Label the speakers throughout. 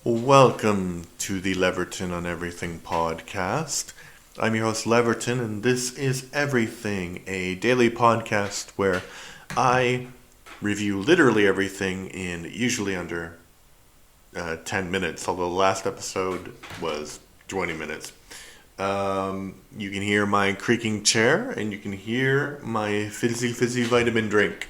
Speaker 1: Welcome to the Leverton on Everything podcast. I'm your host, Leverton, and this is Everything, a daily podcast where I review literally everything in usually under 10 minutes, although the last episode was 20 minutes. You can hear my creaking chair, and you can hear my fizzy vitamin drink.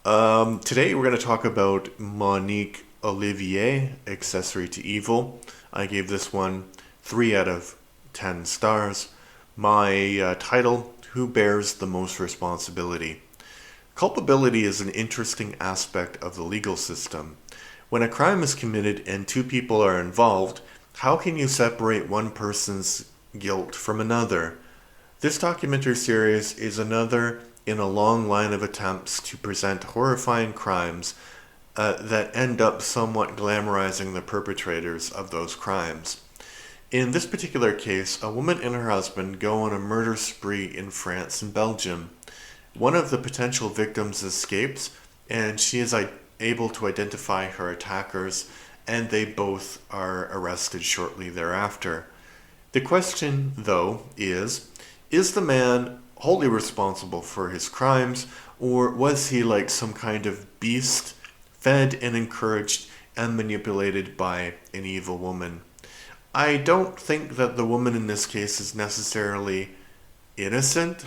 Speaker 1: Today we're going to talk about Monique, Olivier, Accessory to Evil. I gave this one 3 out of 10 stars. My title, Who Bears the Most Responsibility? Culpability is an interesting aspect of the legal system. When a crime is committed and 2 people are involved, how can you separate one person's guilt from another? This documentary series is another in a long line of attempts to present horrifying crimes that end up somewhat glamorizing the perpetrators of those crimes. In this particular case, a woman and her husband go on a murder spree in France and Belgium. One of the potential victims escapes, and she is able to identify her attackers, and they both are arrested shortly thereafter. The question, though, is the man wholly responsible for his crimes, or was he like some kind of beast, fed and encouraged and manipulated by an evil woman? I don't think that the woman in this case is necessarily innocent.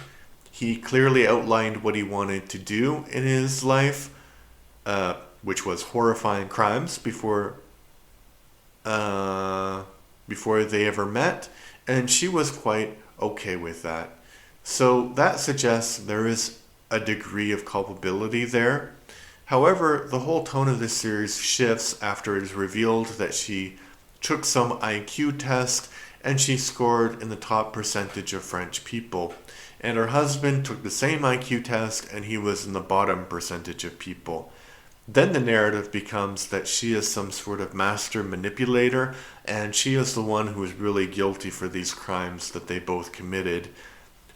Speaker 1: He clearly outlined what he wanted to do in his life, which was horrifying crimes before they ever met, and she was quite okay with that. So that suggests there is a degree of culpability there. However, the whole tone of this series shifts after it is revealed that she took some IQ test and she scored in the top percentage of French people. And her husband took the same IQ test and he was in the bottom percentage of people. Then the narrative becomes that she is some sort of master manipulator and she is the one who is really guilty for these crimes that they both committed.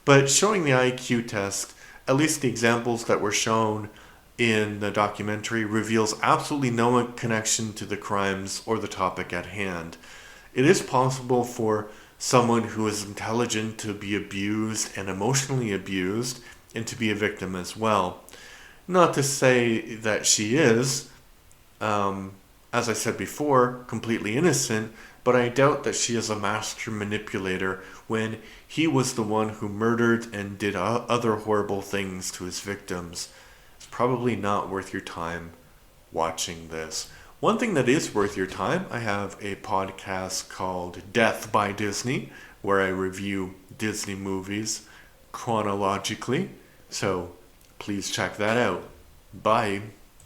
Speaker 1: But showing the IQ test, at least the examples that were shown in the documentary, reveals absolutely no connection to the crimes or the topic at hand. It is possible for someone who is intelligent to be abused and emotionally abused and to be a victim as well. Not to say that she is, as I said before, completely innocent, but I doubt that she is a master manipulator when he was the one who murdered and did other horrible things to his victims. It's probably not worth your time watching this. One thing that is worth your time, I have a podcast called Death by Disney, where I review Disney movies chronologically. So please check that out. Bye.